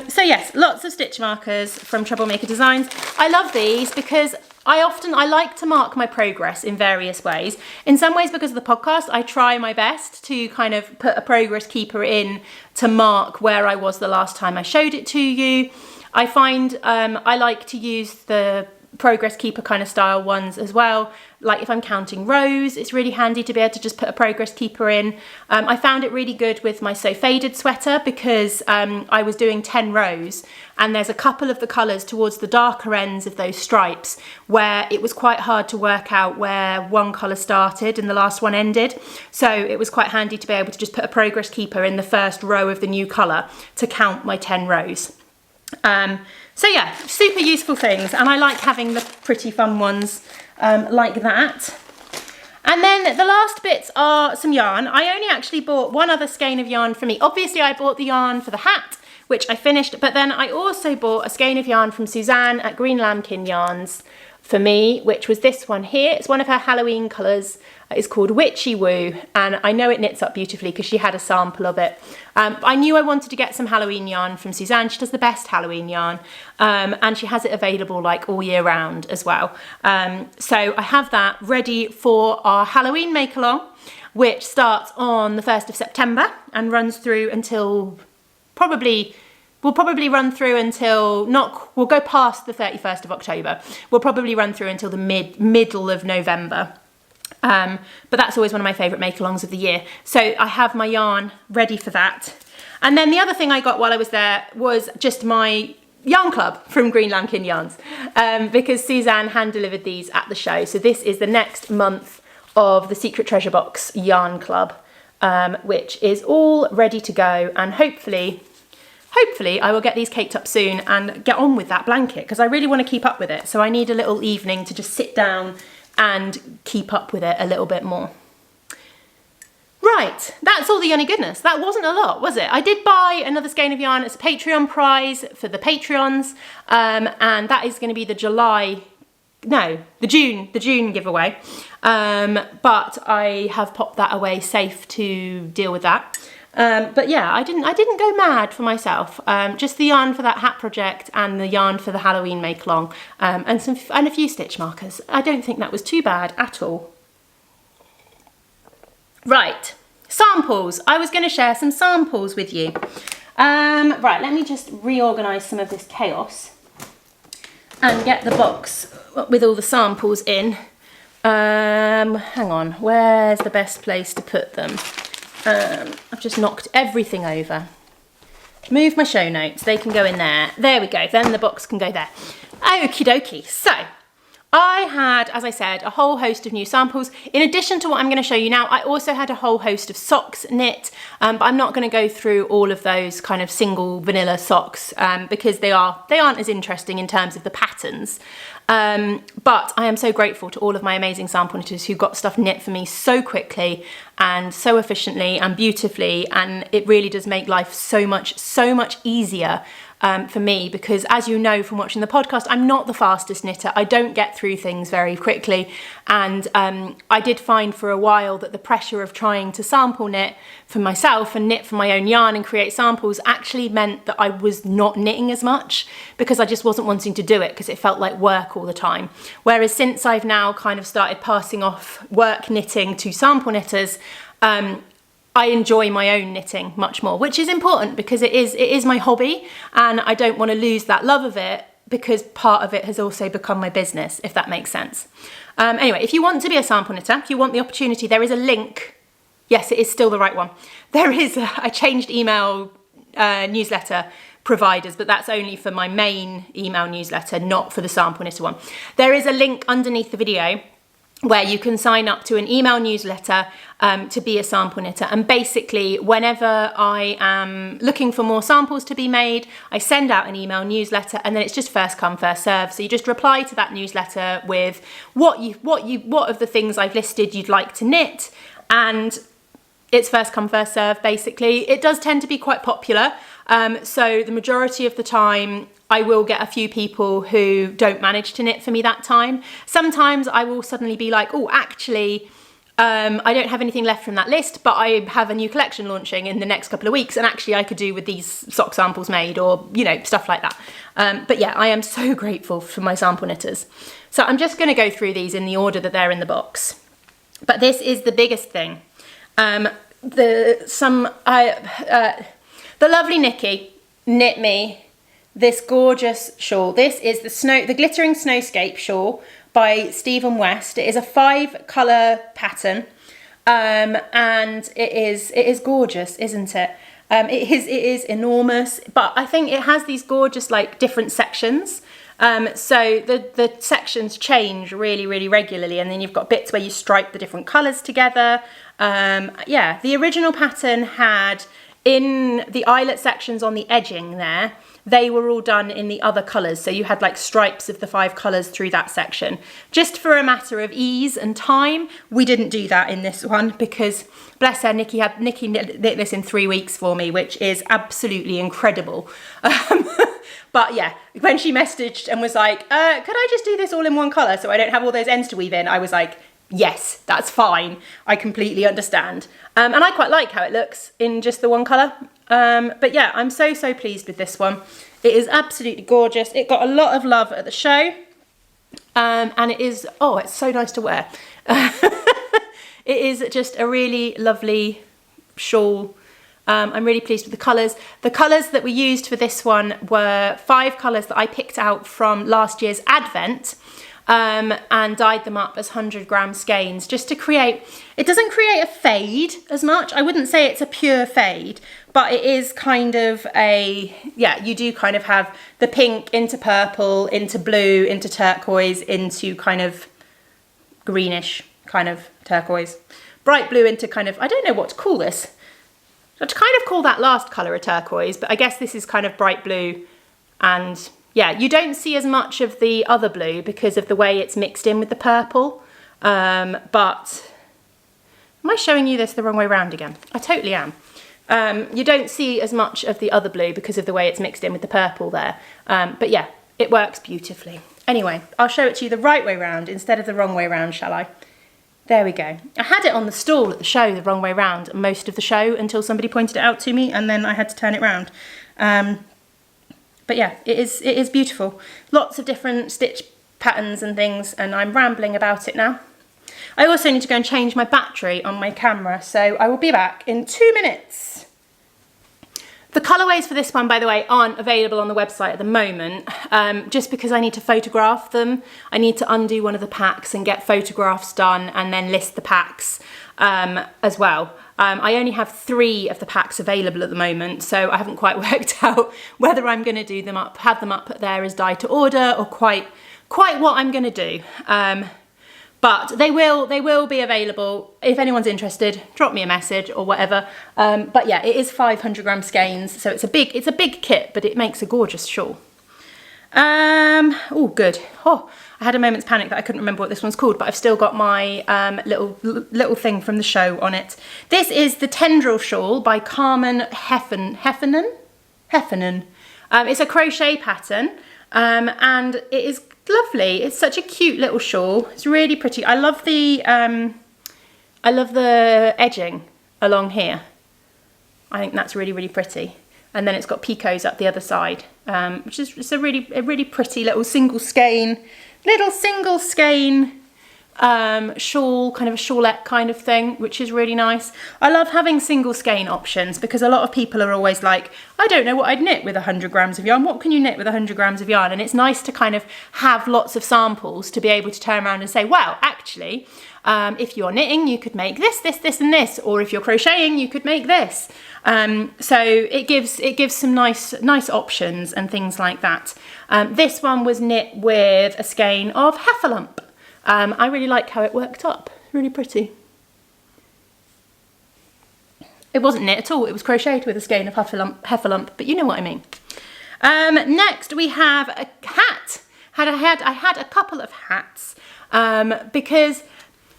Speaker 1: So yes, lots of stitch markers from Troublemaker Designs. I love these because I like to mark my progress in various ways. In some ways, because of the podcast, I try my best to kind of put a progress keeper in to mark where I was the last time I showed it to you. I find I like to use the progress keeper kind of style ones as well. Like if I'm counting rows, it's really handy to be able to just put a progress keeper in. I found it really good with my So Faded sweater because I was doing 10 rows and there's a couple of the colours towards the darker ends of those stripes where it was quite hard to work out where one colour started and the last one ended. So it was quite handy to be able to just put a progress keeper in the first row of the new colour to count my 10 rows. So yeah, super useful things, and I like having the pretty fun ones like that. And then the last bits are some yarn. I only actually bought one other skein of yarn for me. Obviously I bought the yarn for the hat, which I finished, but then I also bought a skein of yarn from Suzanne at Green Lambkin Yarns, for me, which was this one here. It's one of her Halloween colours. It's called Witchy Woo, and I know it knits up beautifully because she had a sample of it. I knew I wanted to get some Halloween yarn from Suzanne. She does the best Halloween yarn, and she has it available like all year round as well. So I have that ready for our Halloween Makealong, which starts on the 1st of September and runs through until we'll probably run through until we'll go past the 31st of October. We'll probably run through until the middle of November. But that's always one of my favourite make-alongs of the year. So I have my yarn ready for that. And then the other thing I got while I was there was just my yarn club from Green Lambkin Yarns, because Suzanne hand delivered these at the show. So this is the next month of the Secret Treasure Box Yarn Club, which is all ready to go, and hopefully I will get these caked up soon and get on with that blanket, because I really want to keep up with it. So I need a little evening to just sit down and keep up with it a little bit more. Right, that's all the Yarny Goodness. That wasn't a lot, was it? I did buy another skein of yarn as a Patreon prize for the Patreons, and that is going to be the June giveaway. But I have popped that away safe to deal with that. But yeah, I didn't go mad for myself. Just the yarn for that hat project and the yarn for the Halloween Makealong, and a few stitch markers. I don't think that was too bad at all. Right, samples. I was going to share some samples with you. Right, let me just reorganise some of this chaos and get the box with all the samples in. Hang on, where's the best place to put them? I've just knocked everything over. Move my show notes, they can go in there. There we go, then the box can go there. Okie dokie. So I had, as I said, a whole host of new samples. In addition to what I'm going to show you now, I also had a whole host of socks knit, but I'm not going to go through all of those kind of single vanilla socks, because they aren't as interesting in terms of the patterns. But I am so grateful to all of my amazing sample knitters who got stuff knit for me so quickly and so efficiently and beautifully, and it really does make life so much easier for me, because as you know from watching the podcast, I'm not the fastest knitter. I don't get through things very quickly, and I did find for a while that the pressure of trying to sample knit for myself and knit for my own yarn and create samples actually meant that I was not knitting as much, because I just wasn't wanting to do it because it felt like work all the time. Whereas since I've now kind of started passing off work knitting to sample knitters, I enjoy my own knitting much more, which is important because it is my hobby, and I don't want to lose that love of it, because part of it has also become my business, if that makes sense. Anyway, if you want to be a sample knitter, if you want the opportunity, there is a link. Yes, it is still the right one. There is I changed email newsletter providers, but that's only for my main email newsletter, not for the sample knitter one. There is a link underneath the video where you can sign up to an email newsletter to be a sample knitter. And basically, whenever I am looking for more samples to be made, I send out an email newsletter, and then it's just first come, first serve. So you just reply to that newsletter with what of the things I've listed you'd like to knit, and it's first come, first serve, basically. It does tend to be quite popular. So the majority of the time, I will get a few people who don't manage to knit for me that time. Sometimes I will suddenly be like, oh, actually, I don't have anything left from that list, but I have a new collection launching in the next couple of weeks, and actually I could do with these sock samples made, or, you know, stuff like that. But yeah, I am so grateful for my sample knitters. So I'm just going to go through these in the order that they're in the box. But this is the biggest thing. The lovely Nikki knit me this gorgeous shawl. This is the Glittering Snowscape shawl by Stephen West. It is a 5-colour pattern, and it is gorgeous, isn't it? It is enormous, but I think it has these gorgeous like different sections. So the sections change really regularly, and then you've got bits where you stripe the different colours together. Yeah, the original pattern had, in the eyelet sections on the edging there, they were all done in the other colours. So you had like stripes of the 5 colours through that section. Just for a matter of ease and time, we didn't do that in this one, because bless her, Nikki knit this in 3 weeks for me, which is absolutely incredible. But yeah, when she messaged and was like, could I just do this all in one colour so I don't have all those ends to weave in? I was like, yes, that's fine. I completely understand. And I quite like how it looks in just the one colour. But yeah, I'm so pleased with this one. It is absolutely gorgeous. It got a lot of love at the show. And it is, oh, it's so nice to wear. It is just a really lovely shawl. I'm really pleased with the colours. The colours that we used for this one were 5 colours that I picked out from last year's Advent, and dyed them up as 100-gram skeins just to create, it doesn't create a fade as much. I wouldn't say it's a pure fade, but it is kind of a, yeah, you do kind of have the pink into purple, into blue, into turquoise, into kind of greenish kind of turquoise. Bright blue into kind of, I don't know what to call this. I'd kind of call that last colour a turquoise, but I guess this is kind of bright blue. And yeah, you don't see as much of the other blue because of the way it's mixed in with the purple. But am I showing you this the wrong way around again? I totally am. You don't see as much of the other blue because of the way it's mixed in with the purple there. But yeah, it works beautifully. Anyway, I'll show it to you the right way round instead of the wrong way round, shall I? There we go. I had it on the stall at the show the wrong way round most of the show until somebody pointed it out to me, and then I had to turn it round. But yeah, it is beautiful. Lots of different stitch patterns and things, and I'm rambling about it now. I also need to go and change my battery on my camera, so I will be back in 2 minutes. The colourways for this one, by the way, aren't available on the website at the moment, just because I need to photograph them. I need to undo one of the packs and get photographs done and then list the packs as well. I only have 3 of the packs available at the moment, so I haven't quite worked out whether I'm going to do them up, have them up there as die to order, or quite what I'm going to do. But they will be available. If anyone's interested, drop me a message or whatever. But yeah, it is 500-gram skeins, so it's a big kit, but it makes a gorgeous shawl. Oh, good. Oh, I had a moment's panic that I couldn't remember what this one's called, but I've still got my little thing from the show on it. This is the Tendril Shawl by Carmen Heffernan. It's a crochet pattern, and it is lovely. It's such a cute little shawl. It's really pretty. I love the edging along here. I think that's really pretty. And then it's got picots up the other side, which is just a really pretty little single skein shawl, kind of a shawlette kind of thing, which is really nice. I love having single skein options because a lot of people are always like, I don't know what I'd knit with 100 grams of yarn. What can you knit with 100 grams of yarn? And it's nice to kind of have lots of samples to be able to turn around and say, well, actually, if you're knitting, you could make this, and this, or if you're crocheting, you could make this. So it gives some nice options and things like that. This one was knit with a skein of Heffalump. I really like how it worked up, really pretty. It wasn't knit at all, it was crocheted with a skein of Heffalump, but you know what I mean. Next we have a hat. I had a couple of hats because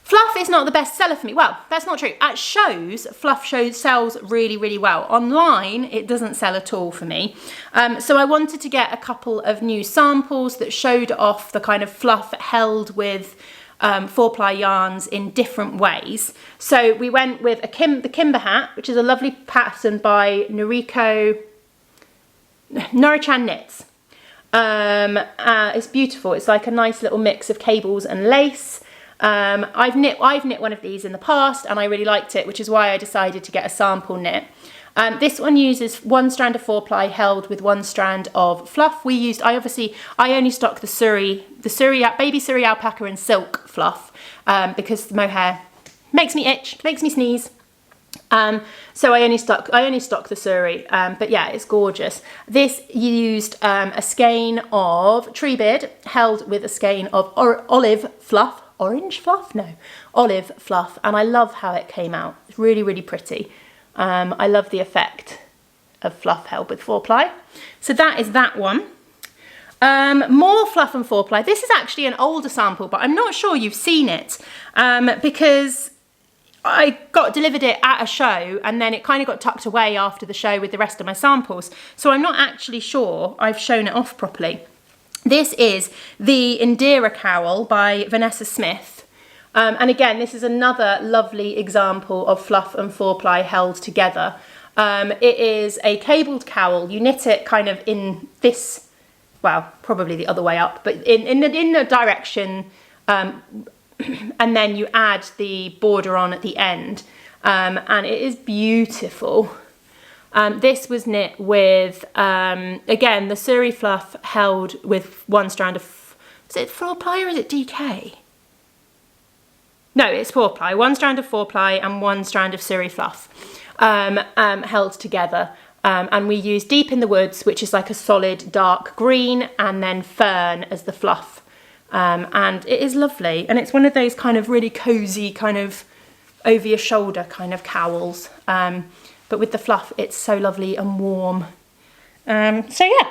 Speaker 1: fluff is not the best seller for me. Well, that's not true. At shows, fluff sells really well. Online, it doesn't sell at all for me. So I wanted to get a couple of new samples that showed off the kind of fluff held with 4-ply yarns in different ways. So we went with the Kimber hat, which is a lovely pattern by Norichan Knits. It's beautiful. It's like a nice little mix of cables and lace. I've knit one of these in the past and I really liked it, which is why I decided to get a sample knit. This one uses 1 strand of 4-ply held with 1 strand of fluff. I only stock the baby Surrey alpaca and silk fluff because the mohair makes me itch, makes me sneeze. So I only stock the Surrey, but yeah, it's gorgeous. This used a skein of tree beard held with a skein of olive fluff. Orange fluff? No, olive fluff, and I love how it came out. It's really pretty. I love the effect of fluff held with 4-ply. So that is that one. More fluff and 4-ply. This is actually an older sample, but I'm not sure you've seen it because I got delivered it at a show, and then it kind of got tucked away after the show with the rest of my samples. So I'm not actually sure I've shown it off properly. This is the Indira Cowl by Vanessa Smith. And again, this is another lovely example of fluff and 4-ply held together. It is a cabled cowl. You knit it kind of in this, well, probably the other way up, but in the direction, and then you add the border on at the end, and it is beautiful. This was knit with, again, the Surrey fluff held with one strand of, is it 4-ply or is it DK? No, it's 4-ply, one strand of 4-ply and one strand of Surrey fluff, held together. And we use Deep in the Woods, which is like a solid dark green, and then Fern as the fluff. And it is lovely. And it's one of those kind of really cozy, kind of over your shoulder kind of cowls. But with the fluff, it's so lovely and warm. So yeah,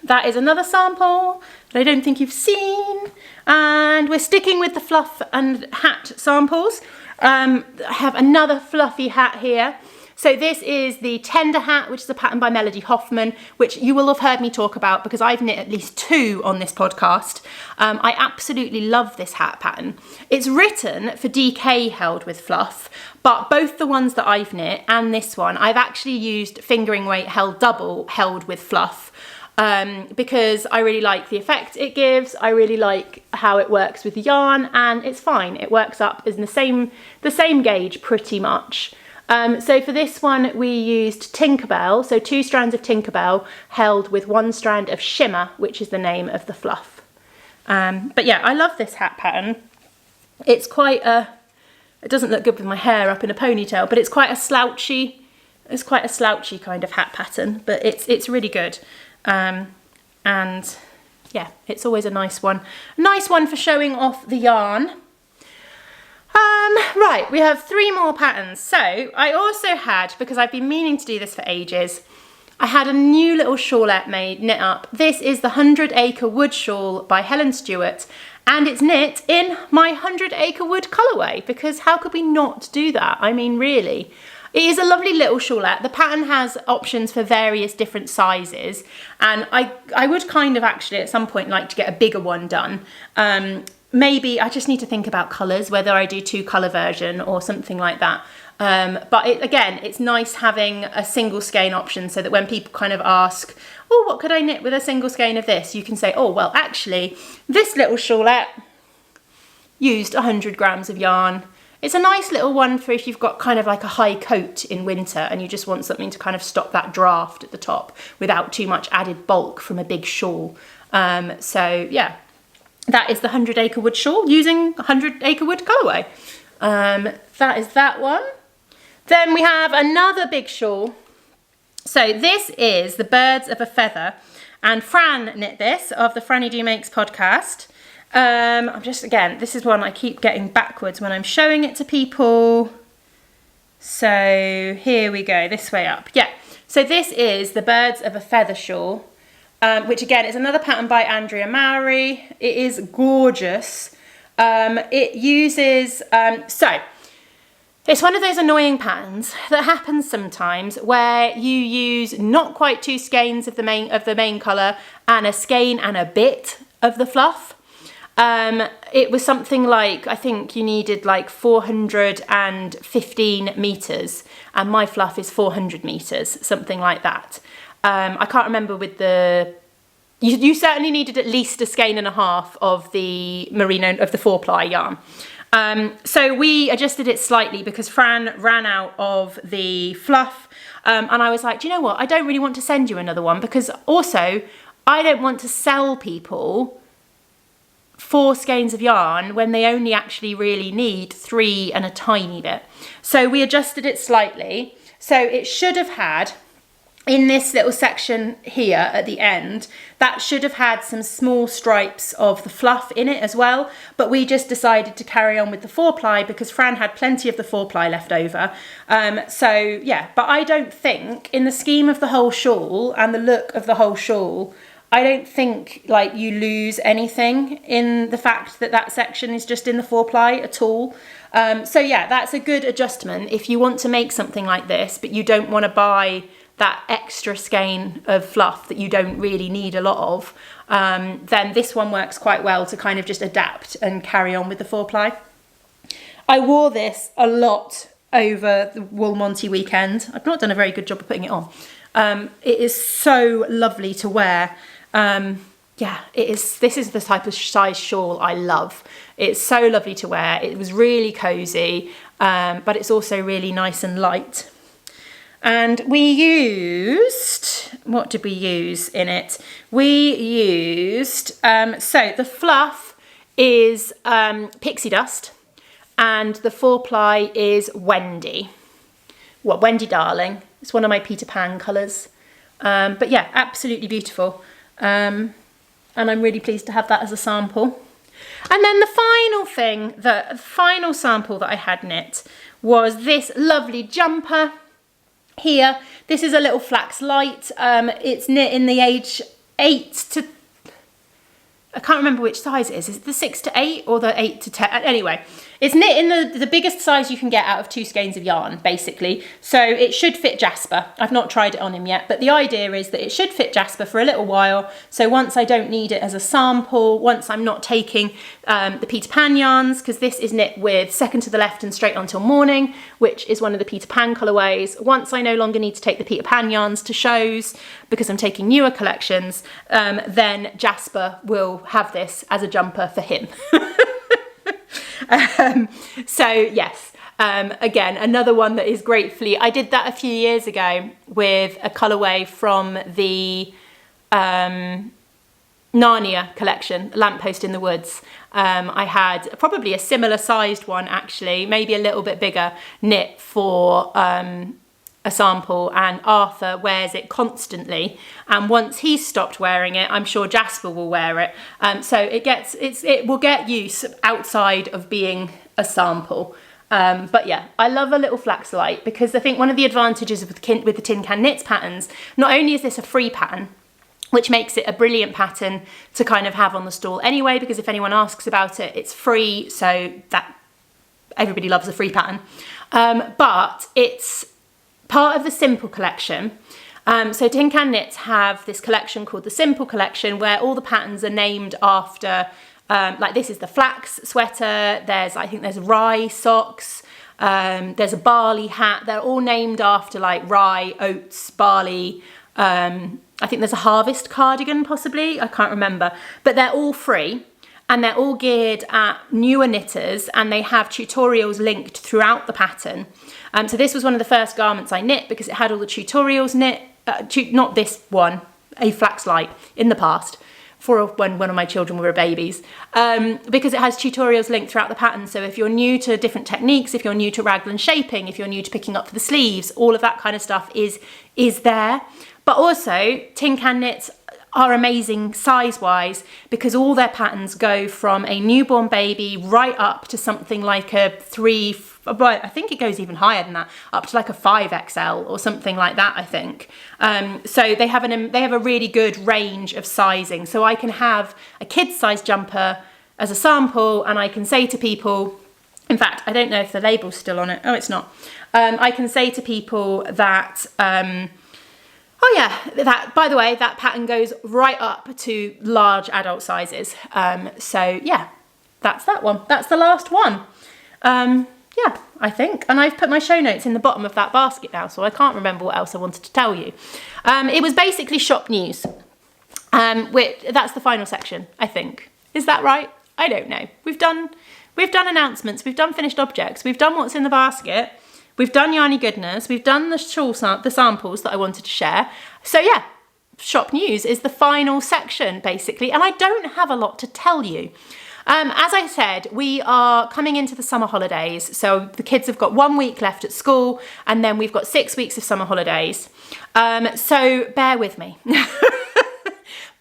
Speaker 1: that is another sample that I don't think you've seen. And we're sticking with the fluff and hat samples. I have another fluffy hat here. So this is the Tender Hat, which is a pattern by Melody Hoffman, which you will have heard me talk about because I've knit at least 2 on this podcast. I absolutely love this hat pattern. It's written for DK held with fluff, but both the ones that I've knit and this one, I've actually used fingering weight held double held with fluff. Because I really like the effect it gives, I really like how it works with the yarn, and it's fine. It works up as the same gauge pretty much. So for this one we used Tinkerbell, so 2 strands of Tinkerbell held with 1 strand of Shimmer, which is the name of the fluff. But yeah, I love this hat pattern. It's quite a, it doesn't look good with my hair up in a ponytail, but it's quite a slouchy kind of hat pattern, but it's really good. And yeah, it's always a nice one for showing off the yarn. Right, we have 3 more patterns. So I also had, because I've been meaning to do this for ages, I had a new little shawlette knit up. This is the 100 Acre Wood Shawl by Helen Stewart, and it's knit in my 100 Acre Wood colourway, because how could we not do that? I mean, really. It is a lovely little shawlette. The pattern has options for various different sizes, and I would kind of actually at some point like to get a bigger one done. Maybe I just need to think about colours, whether I do 2 colour version or something like that. But again, it's nice having a single skein option so that when people kind of ask, oh, what could I knit with a single skein of this? You can say, oh, well, actually, this little shawlette used 100 grams of yarn. It's a nice little one for if you've got kind of like a high coat in winter and you just want something to kind of stop that draft at the top without too much added bulk from a big shawl. So yeah. That is the 100 Acre Wood Shawl using 100 Acre Wood colourway. That is that one. Then we have another big shawl. So this is the Birds of a Feather, and Fran knit this of the Franny Do Makes podcast. I'm just, again, this is one I keep getting backwards when I'm showing it to people. So here we go, this way up. Yeah, so this is the Birds of a Feather shawl. Which again is another pattern by Andrea Mowry. It is gorgeous. It uses, so it's one of those annoying patterns that happens sometimes where you use not quite 2 skeins of the main colour and a skein and a bit of the fluff. It was something like, I think you needed like 415 metres, and my fluff is 400 metres, something like that. I can't remember with the, you certainly needed at least a skein and a half of the merino, of the 4-ply yarn. So we adjusted it slightly because Fran ran out of the fluff, and I was like, do you know what, I don't really want to send you another one, because also I don't want to sell people 4 skeins of yarn when they only actually really need 3 and a tiny bit. So we adjusted it slightly. So it should have had, in this little section here at the end, that should have had some small stripes of the fluff in it as well, but we just decided to carry on with the 4-ply because Fran had plenty of the 4-ply left over. So yeah, but I don't think in the scheme of the whole shawl and the look of the whole shawl, I don't think like you lose anything in the fact that that section is just in the 4-ply at all. So yeah, that's a good adjustment if you want to make something like this, but you don't want to buy that extra skein of fluff that you don't really need a lot of, then this one works quite well to kind of just adapt and carry on with the 4-ply. I wore this a lot over the Woolmonty weekend. I've not done a very good job of putting it on. It is so lovely to wear. Yeah, it is. This is the type of size shawl I love. It's so lovely to wear. It was really cozy, but it's also really nice and light. And we used, what did we use in it? We used, so the fluff is pixie dust, and the 4-ply is Wendy. What, Wendy Darling. It's one of my Peter Pan colours. But yeah, absolutely beautiful. And I'm really pleased to have that as a sample. And then the final sample that I had knit was this lovely jumper here. This is a little flax light. It's knit in the age 8 to, I can't remember which size it is. Is it the 6 to 8 or the 8 to 10? Anyway, it's knit in the biggest size you can get out of 2 skeins of yarn, basically. So it should fit Jasper. I've not tried it on him yet, but the idea is that it should fit Jasper for a little while. So once I don't need it as a sample, once I'm not taking the Peter Pan yarns, because this is knit with Second to the Left and Straight On Till Morning, which is one of the Peter Pan colourways. Once I no longer need to take the Peter Pan yarns to shows, because I'm taking newer collections, then Jasper will have this as a jumper for him. So yes, again, another one that is gratefully, I did that a few years ago with a colourway from the Narnia collection, Lamppost in the Woods. I had probably a similar sized one, actually, maybe a little bit bigger, knit for a sample, and Arthur wears it constantly, and once he's stopped wearing it, I'm sure Jasper will wear it. So it will get use outside of being a sample. But yeah, I love a little flax light, because I think one of the advantages with the Tin Can Knits patterns, not only is this a free pattern, which makes it a brilliant pattern to kind of have on the stall anyway, because if anyone asks about it, it's free, so that everybody loves a free pattern. But it's part of the Simple collection. So Tin Can Knits have this collection called the Simple collection, where all the patterns are named after, like this is the flax sweater, I think there's rye socks, there's a barley hat. They're all named after like rye, oats, barley. I think there's a harvest cardigan possibly, I can't remember, but they're all free. And they're all geared at newer knitters, and they have tutorials linked throughout the pattern. So this was one of the first garments I knit because it had all the tutorials knit, not this one, a flax light, in the past, for when one of my children were babies, because it has tutorials linked throughout the pattern. So if you're new to different techniques, if you're new to raglan shaping, if you're new to picking up for the sleeves, all of that kind of stuff is there. But also, Tin Can Knits are amazing size-wise, because all their patterns go from a newborn baby right up to something like a 3, well, I think it goes even higher than that, up to like a 5XL or something like that, I think. So they have a really good range of sizing. So I can have a kid's size jumper as a sample, and I can say to people, in fact, I don't know if the label's still on it. Oh, it's not. I can say to people that, oh yeah, that, by the way, that pattern goes right up to large adult sizes. So yeah, that's that one. That's the last one. Yeah, I think. And I've put my show notes in the bottom of that basket now, so I can't remember what else I wanted to tell you. It was basically shop news. That's the final section, I think. Is that right? I don't know. We've done announcements, we've done finished objects, we've done what's in the basket. We've done Yarny Goodness, we've done the samples that I wanted to share. So yeah, shop news is the final section basically, and I don't have a lot to tell you. As I said, we are coming into the summer holidays, so the kids have got 1 week left at school, and then we've got 6 weeks of summer holidays. So bear with me.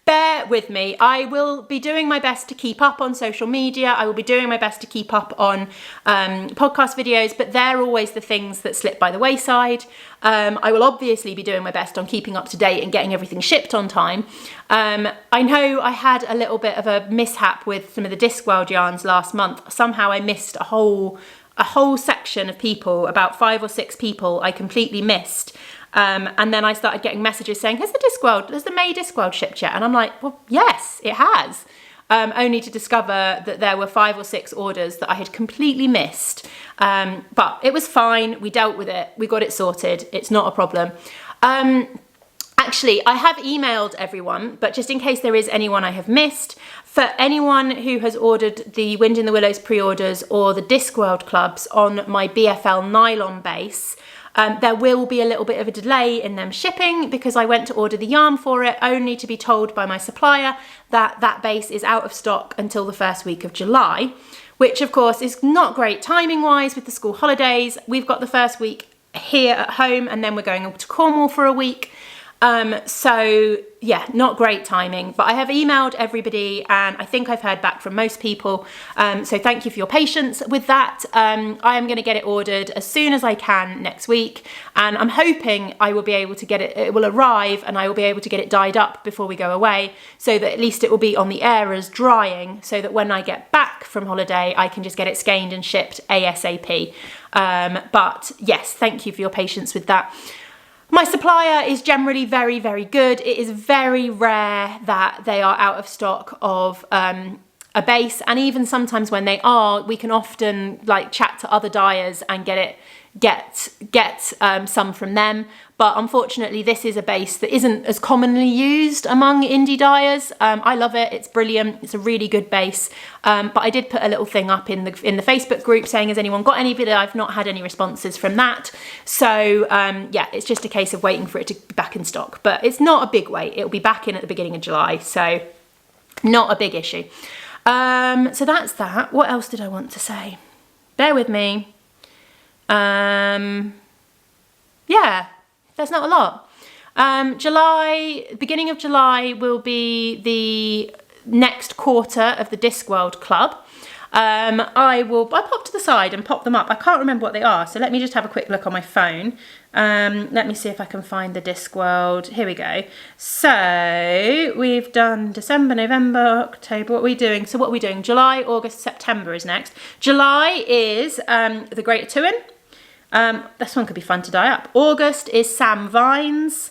Speaker 1: Bear with me. I will be doing my best to keep up on social media. I will be doing my best to keep up on podcast videos, but they're always the things that slip by the wayside. I will obviously be doing my best on keeping up to date and getting everything shipped on time. I know I had a little bit of a mishap with some of the Discworld yarns last month. Somehow I missed a whole section of people, about 5 or 6 people I completely missed. And then I started getting messages saying, has the May Discworld shipped yet? And I'm like, well, yes, it has. Only to discover that there were 5 or 6 orders that I had completely missed. But it was fine. We dealt with it. We got it sorted. It's not a problem. Actually, I have emailed everyone, but just in case there is anyone I have missed, for anyone who has ordered the Wind in the Willows pre-orders or the Discworld clubs on my BFL nylon base, there will be a little bit of a delay in them shipping because I went to order the yarn for it only to be told by my supplier that that base is out of stock until the first week of July, which of course is not great timing wise with the school holidays. We've got the first week here at home and then we're going up to Cornwall for a week. So yeah, not great timing, but I have emailed everybody and I think I've heard back from most people. So thank you for your patience with that. I am going to get it ordered as soon as I can next week. And I'm hoping I will be able to get it, it will arrive and I will be able to get it dyed up before we go away so that at least it will be on the air as drying so that when I get back from holiday, I can just get it skeined and shipped ASAP. But yes, thank you for your patience with that. My supplier is generally very, very good. It is very rare that they are out of stock of a base, and even sometimes when they are, we can often like chat to other dyers and get some from them. But unfortunately, this is a base that isn't as commonly used among indie dyers. I love it. It's brilliant. It's a really good base. But I did put a little thing up in the Facebook group saying, has anyone got any? But I've not had any responses from that. So yeah, it's just a case of waiting for it to be back in stock. But it's not a big wait. It'll be back in at the beginning of July. So not a big issue. So that's that. What else did I want to say? Bear with me. Yeah. There's not a lot. Beginning of July will be the next quarter of the Discworld Club. I'll pop to the side and pop them up. I can't remember what they are, so let me just have a quick look on my phone. Let me see if I can find the Discworld. Here we go. So we've done December, November, October. What are we doing? So what are we doing? July, August, September is next. July is the Greater Tuin. This one could be fun to dye up. August is Sam Vines,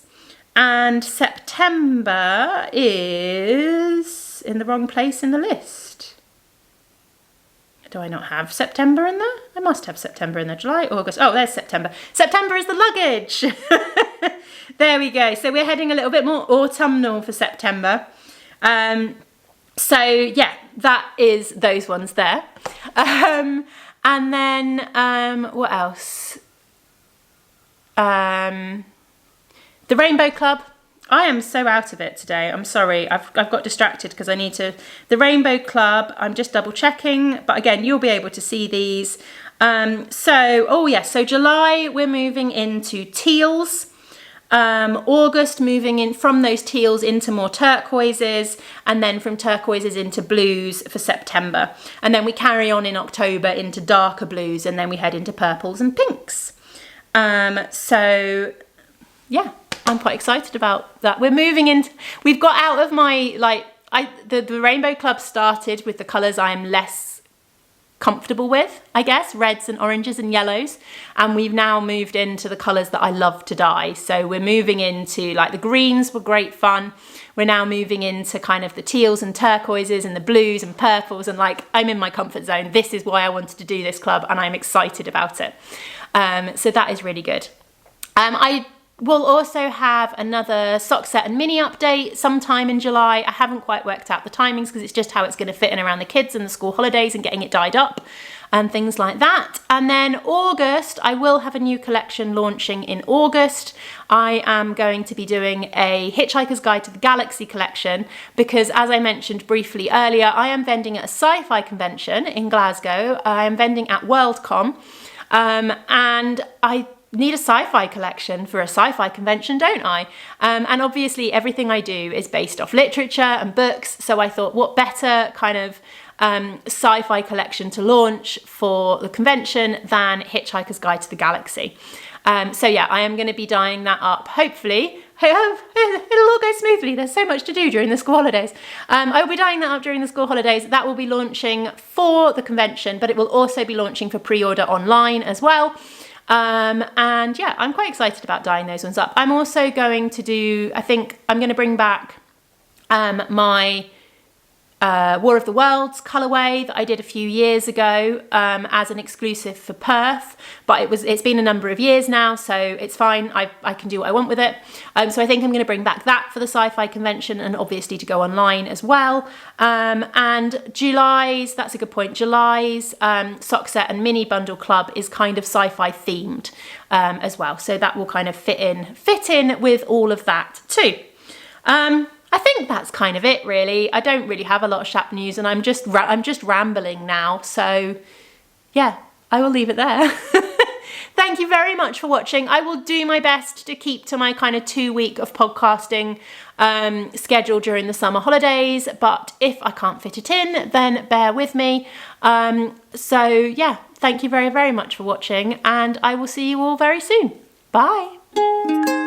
Speaker 1: and September is in the wrong place in the list. Do I not have September in there? I must have September in there. July, August. Oh, there's September. September is the luggage. There we go. So we're heading a little bit more autumnal for September. So yeah, that is those ones there. And then, what else? The Rainbow Club. I am so out of it today. I'm sorry. I've got distracted because I need to... The Rainbow Club, I'm just double checking. But again, you'll be able to see these. So July, we're moving into teals. August, moving in from those teals into more turquoises, and then from turquoises into blues for September. And then we carry on in October into darker blues, and then we head into purples and pinks. So yeah, I'm quite excited about that. We've got out of my, the Rainbow Club started with the colours I am less comfortable with, I guess, reds and oranges and yellows, and we've now moved into the colours that I love to dye. So we're moving into, like, the greens were great fun. We're now moving into kind of the teals and turquoises and the blues and purples, and like, I'm in my comfort zone. This is why I wanted to do this club, and I'm excited about it. So that is really good. I will also have another sock set and mini update sometime in July. I haven't quite worked out the timings because it's just how it's going to fit in around the kids and the school holidays and getting it dyed up and things like that. And then August, I will have a new collection launching in August. I am going to be doing a Hitchhiker's Guide to the Galaxy collection because, as I mentioned briefly earlier, I am vending at a sci-fi convention in Glasgow. I am vending at Worldcon, and I need a sci-fi collection for a sci-fi convention, don't I? And obviously everything I do is based off literature and books, so I thought what better kind of sci-fi collection to launch for the convention than Hitchhiker's Guide to the Galaxy. So yeah, I am going to be dyeing that up, hopefully. It'll all go smoothly. There's so much to do during the school holidays. I will be dyeing that up during the school holidays. That will be launching for the convention, but it will also be launching for pre-order online as well. And yeah, I'm quite excited about dyeing those ones up. I'm also going to do, I think I'm going to bring back my War of the Worlds colourway that I did a few years ago as an exclusive for Perth, but it's been a number of years now, so it's fine. I can do what I want with it. So I think I'm going to bring back that for the sci-fi convention, and obviously to go online as well. And July's, that's a good point, July's sock set and mini bundle club is kind of sci-fi themed as well, so that will kind of fit in with all of that too. I think that's kind of it, really. I don't really have a lot of shop news, and I'm just rambling now. So yeah, I will leave it there. Thank you very much for watching. I will do my best to keep to my kind of 2 week of podcasting schedule during the summer holidays, but if I can't fit it in, then bear with me. So yeah, thank you very, very much for watching, and I will see you all very soon. Bye.